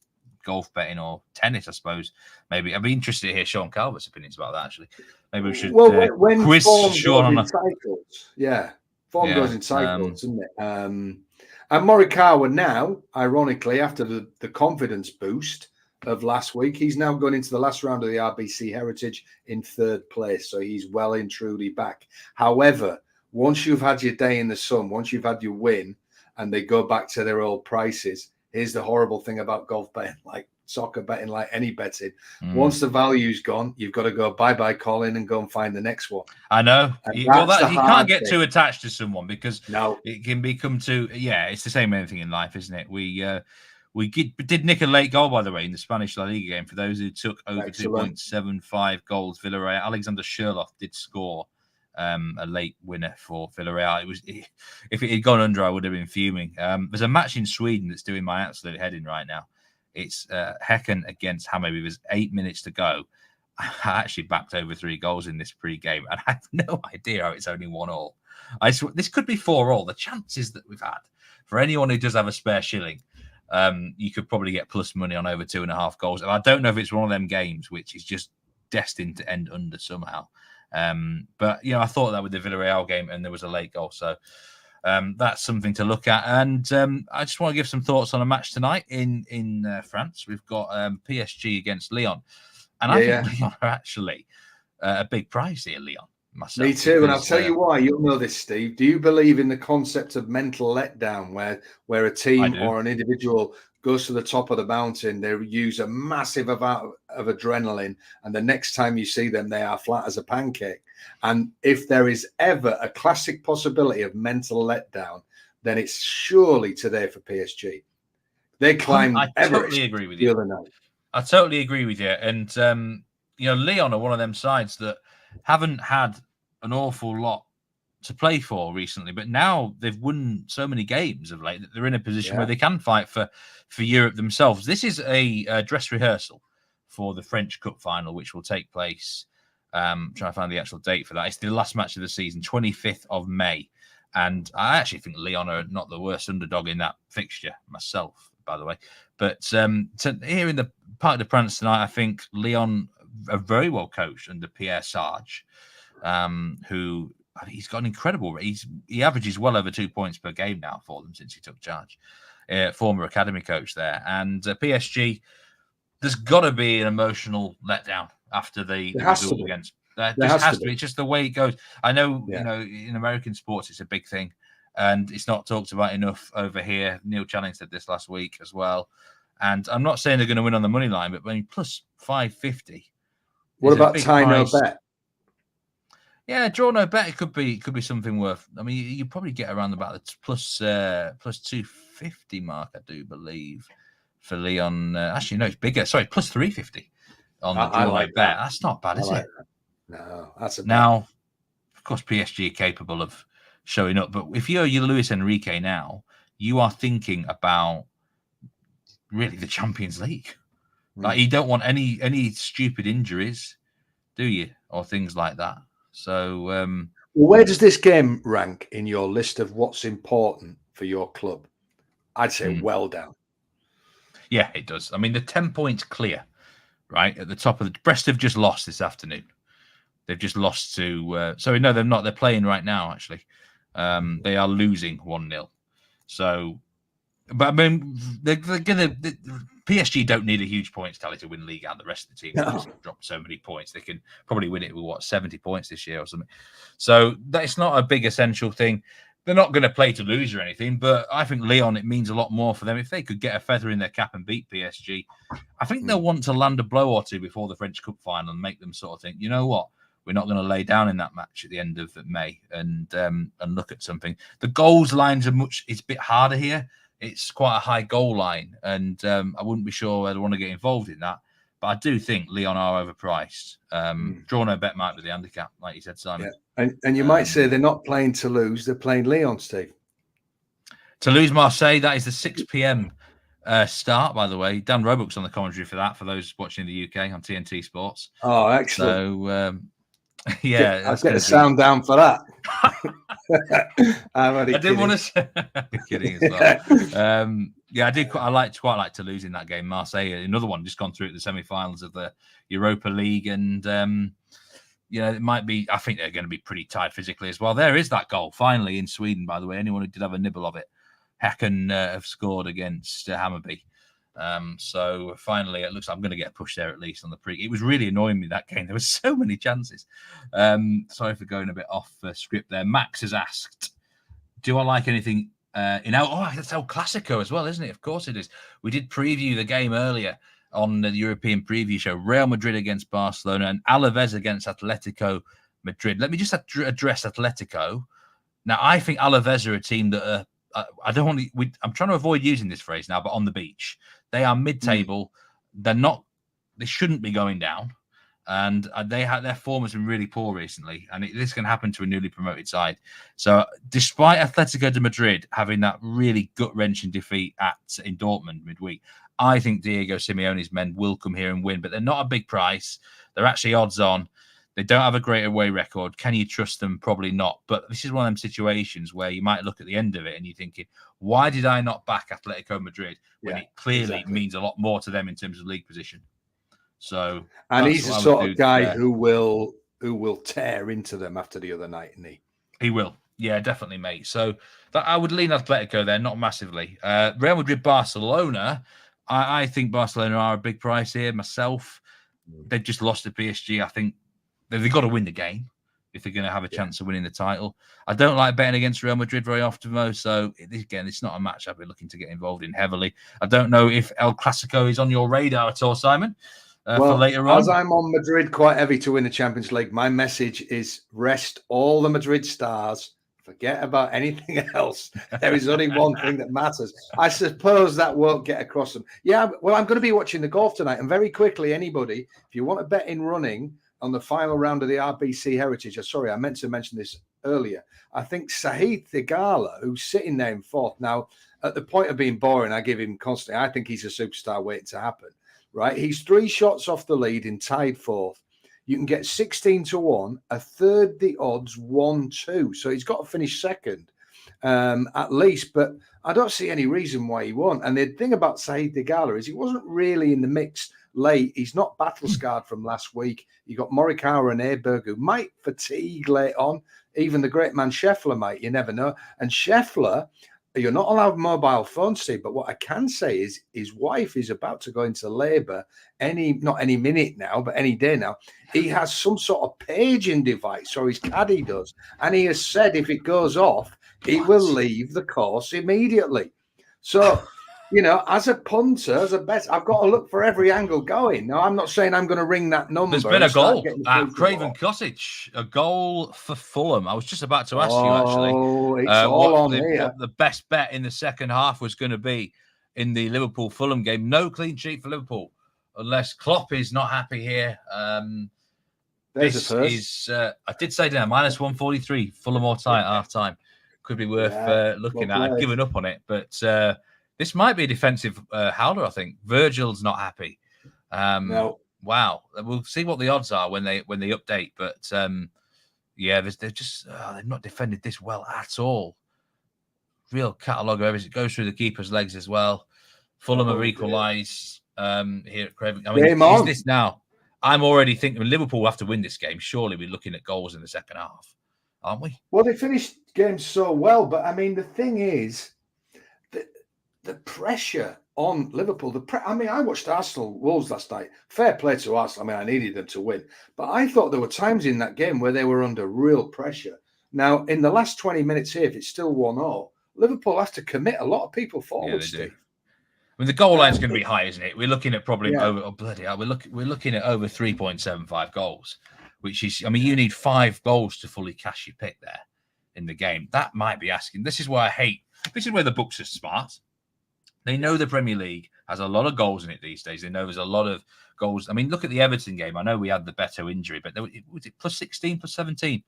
golf betting or tennis, I suppose. Maybe I'd be interested to hear Sean Calvert's opinions about that. Actually, maybe we should when quiz Sean on cycles. Form goes in cycles, isn't it? And Morikawa now, ironically, after the confidence boost of last week, he's now going into the last round of the RBC Heritage in 3rd place. So he's well and truly back. However, once you've had your day in the sun, once you've had your win, and they go back to their old prices, here's the horrible thing about golf betting, like soccer betting, like any betting. Once the value's gone, you've got to go bye-bye, Colin, and go and find the next one. I know. You can't get too attached to someone because it can become too... Yeah, it's the same anything in life, isn't it? We did nick a late goal, by the way, in the Spanish La Liga game. For those who took over 2.75 goals, Villarreal, Alexander Sherlock did score a late winner for Villarreal. If it had gone under, I would have been fuming. There's a match in Sweden that's doing my absolute head in right now. It's Häcken against Hammarby. There's 8 minutes to go. I actually backed over 3 goals in this pre-game, and I have no idea how it's only 1-1. I swear, this could be 4-4. The chances that we've had for anyone who does have a spare shilling, you could probably get plus money on over 2.5 goals. And I don't know if it's one of them games which is just destined to end under somehow. But I thought that with the Villarreal game, and there was a late goal, so that's something to look at. And I just want to give some thoughts on a match tonight in France. We've got PSG against Lyon, and I think Lyon are actually a big prize here. Lyon, myself. Me too, and I'll tell you why. You'll know this, Steve. Do you believe in the concept of mental letdown, where a team or an individual goes to the top of the mountain, they use a massive amount of adrenaline, and the next time you see them, they are flat as a pancake? And if there is ever a classic possibility of mental letdown, then it's surely today for PSG. They climbed Everest. Totally agree with you. The other night. I totally agree with you. And Lyon are one of them sides that haven't had an awful lot to play for recently, but now they've won so many games of late that they're in a position where they can fight for Europe themselves. This is a dress rehearsal for the French Cup final, which will take place. Trying to find the actual date for that. It's the last match of the season, 25th of May. And I actually think Lyon are not the worst underdog in that fixture myself, by the way. But so here in the Parc des Princes tonight, I think Lyon are very well coached under Pierre Sarge, who he's got an incredible. He averages well over 2 points per game now for them since he took charge. Former academy coach there, and PSG. There's got to be an emotional letdown after the result against. There just has to be. It's just the way it goes. I know, in American sports, it's a big thing, and it's not talked about enough over here. Neil Channing said this last week as well. And I'm not saying they're going to win on the money line, but I mean, plus 550. What about tie no bet? Yeah, draw no bet. It could be something worth. I mean, you probably get around about the plus 250 mark, I do believe, for Lyon. Actually, no, it's bigger. Sorry, plus 350 on the draw no bet. That's not bad, is it? No, that's a now. Of course, PSG are capable of showing up, but if you're Luis Enrique now, you are thinking about really the Champions League. Like, you don't want any stupid injuries, do you, or things like that? So, well, where does this game rank in your list of what's important for your club? I'd say well down. Yeah, it does. I mean, the 10 points clear, right at the top of the. Brest have just lost this afternoon. They've just lost to. Sorry, no, they're not. They're playing right now. Actually, they are losing 1-0. So, but I mean, they're gonna. PSG don't need a huge points tally to win league, and the rest of the team just dropped so many points. They can probably win it with 70 points this year or something. So that's not a big essential thing. They're not going to play to lose or anything, but I think Lyon, it means a lot more for them. If they could get a feather in their cap and beat PSG, I think they'll want to land a blow or two before the French Cup final and make them sort of think, you know what, we're not going to lay down in that match at the end of May and look at something. The goals lines are it's a bit harder here. It's quite a high goal line, and I wouldn't be sure I'd want to get involved in that. But I do think Lyon are overpriced. Draw no bet might be the handicap, like you said, Simon. Yeah. And you might say they're not playing Toulouse, they're playing Lyon, Steve. Toulouse-Marseille, that is the 6 p.m. Start, by the way. Dan Roebuck's on the commentary for that, for those watching in the UK on TNT Sports. Oh, excellent. So, yeah. I'll get the sound down for that. I didn't want to say kidding as well. Yeah, I quite like Toulouse in that game. Marseille, another one, just gone through at the semi-finals of the Europa League, and it might be. I think they're going to be pretty tight physically as well. There is that goal finally in Sweden, by the way. Anyone who did have a nibble of it, Häcken have scored against Hammarby. So finally, it looks like I'm going to get a push there at least on the pre. It was really annoying me that game. There were so many chances. Sorry for going a bit off script there. Max has asked, do I like anything that's El Clasico as well, isn't it? Of course it is. We did preview the game earlier on the European preview show. Real Madrid against Barcelona and Alaves against Atletico Madrid. Let me just address Atletico. Now, I think Alaves are a team that are I don't want to. I'm trying to avoid using this phrase now, but on the beach, they are mid-table. They're not. They shouldn't be going down, and their form has been really poor recently, and this can happen to a newly promoted side. So, despite Atletico de Madrid having that really gut-wrenching defeat in Dortmund midweek, I think Diego Simeone's men will come here and win. But they're not a big price. They're actually odds on. They don't have a great away record. Can you trust them? Probably not. But this is one of them situations where you might look at the end of it and you're thinking, why did I not back Atletico Madrid when it clearly means a lot more to them in terms of league position? So, and he's the sort of guy who will tear into them after the other night, isn't he? He will. Yeah, definitely, mate. So I would lean Atletico there, not massively. Real Madrid, Barcelona. I think Barcelona are a big price here myself. They've just lost to PSG. I think they've got to win the game if they're going to have a chance of winning the title. I don't like betting against Real Madrid very often, though. So, again, it's not a match I've been looking to get involved in heavily. I don't know if El Clasico is on your radar at all, Simon, for later on. As I'm on Madrid quite heavy to win the Champions League, my message is rest all the Madrid stars. Forget about anything else. There is only one thing that matters. I suppose that won't get across them. Yeah, well, I'm going to be watching the golf tonight. And very quickly, anybody, if you want to bet in running on the final round of the RBC Heritage, I meant to mention this earlier. I think Sahith Theegala, who's sitting there in fourth. Now, at the point of being boring, I give him constantly. I think he's a superstar waiting to happen, right? He's 3 shots off the lead in tied fourth. You can get 16 to 1, a third the odds 1-2. So he's got to finish second. at least. But I don't see any reason why he won't. And the thing about Saïd Degala is he wasn't really in the mix late. He's not battle scarred from last week. You got Morikawa and Aberg who might fatigue late on. Even the great man Scheffler might. You never know. And Scheffler, you're not allowed mobile phones, Steve, but what I can say is his wife is about to go into labour not any minute now, but any day now. He has some sort of paging device, or his caddy does. And he has said if it goes off, he will leave the course immediately. So, as a punter, as a bet, I've got to look for every angle going. Now, I'm not saying I'm going to ring that number. There's been a goal at Craven Cottage, a goal for Fulham. I was just about to ask you, actually, it's all on here. What the best bet in the second half was going to be in the Liverpool-Fulham game. No clean sheet for Liverpool, unless Klopp is not happy here. This is, I did say down, minus 143, Fulham or tie at half-time. Could be worth looking at. I've given up on it, but... this might be a defensive howler, I think. Virgil's not happy. No. Wow. We'll see what the odds are when they update. But they've not defended this well at all. Real catalogue of everything. It goes through the keeper's legs as well. Fulham have equalised here at Craven. I mean, is this now? I'm already thinking Liverpool will have to win this game. Surely we're looking at goals in the second half, aren't we? Well, they finished games so well, but I mean, the thing is, the pressure on Liverpool. I watched Arsenal Wolves last night. Fair play to Arsenal. I needed them to win. But I thought there were times in that game where they were under real pressure. Now, in the last 20 minutes here, if it's still 1-0, Liverpool have to commit a lot of people forward, Steve. Do. The goal line's going to be high, isn't it? We're looking at probably over. Oh, bloody hell! We're looking at over 3.75 goals, which is. You need 5 goals to fully cash your pick there in the game. That might be asking. This is why I hate. This is where the books are smart. They know the Premier League has a lot of goals in it these days. They know there's a lot of goals. Look at the Everton game. I know we had the Beto injury, but was it plus 16, plus 17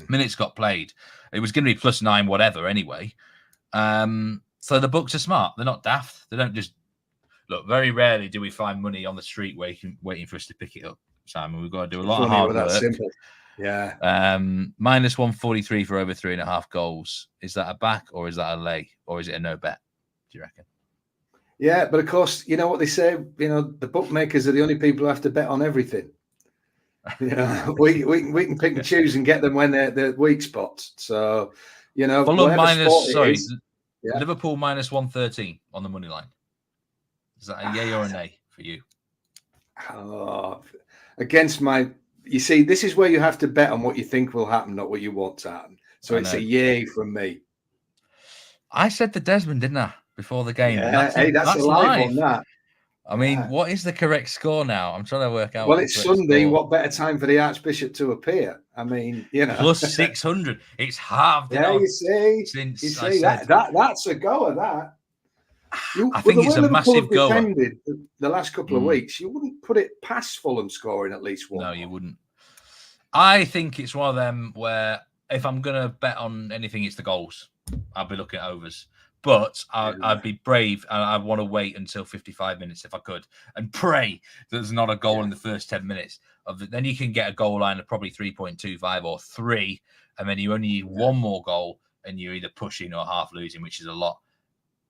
minutes got played? It was going to be plus 9, whatever, anyway. So the books are smart. They're not daft. They don't just look. Very rarely do we find money on the street waiting for us to pick it up, Simon. We've got to do a lot of hard work. Simple. Yeah. Minus 143 for over 3.5 goals. Is that a back or is that a lay or is it a no bet? Do you reckon? Yeah, but of course, you know what they say. The bookmakers are the only people who have to bet on everything. We can pick and choose and get them when they're weak spots. So, Fulham Liverpool minus 113 on the money line. Is that a yay or a nay for you? Against you see, this is where you have to bet on what you think will happen, not what you want to happen. So it's a yay from me. I said the Desmond, didn't I? Before the game. Yeah, that's a live on that. What is the correct score now? I'm trying to work out. Well, it's Sunday. Score. What better time for the Archbishop to appear? Plus 600. It's halved. Yeah, you see, that's a go of that. I think it's a massive goal. The last couple of weeks, you wouldn't put it past Fulham scoring at least one. No, you wouldn't. I think it's one of them where if I'm going to bet on anything, it's the goals. I'll be looking at overs. But I'd be brave and I'd want to wait until 55 minutes if I could and pray that there's not a goal in the first 10 minutes. Then you can get a goal line of probably 3.25 or 3, and then you only need one more goal and you're either pushing or half losing, which is a lot.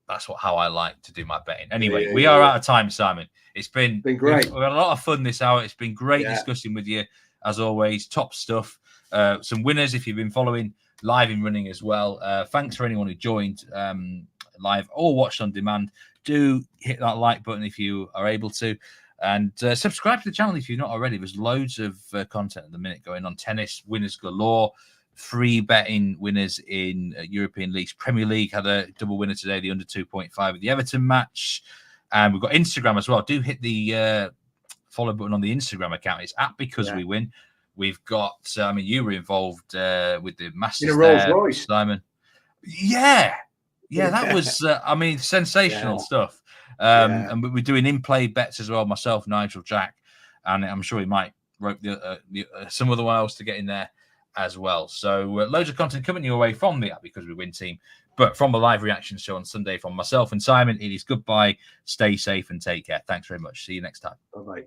That's how I like to do my betting. Anyway, we are out of time, Simon. It's been great. We've had a lot of fun this hour. It's been great discussing with you, as always. Top stuff. Some winners if you've been following live in running as well. Thanks for anyone who joined live or watched on demand. Do hit that like button if you are able to, and subscribe to the channel if you're not already. There's loads of content at the minute going on. Tennis winners galore, free betting winners in European leagues. Premier League had a double winner today, the under 2.5 of the Everton match, and we've got Instagram as well. Do hit the follow button on the Instagram account. It's at Because We Win. We've got, you were involved with the Masters there, Rolls-Royce. Simon. Yeah, that was, sensational stuff. And we're doing in-play bets as well, myself, Nigel, Jack, and I'm sure we might rope some other one else to get in there as well. So loads of content coming your way from the Because We Win team, but from the live reaction show on Sunday from myself and Simon, it is goodbye, stay safe and take care. Thanks very much. See you next time. Bye-bye.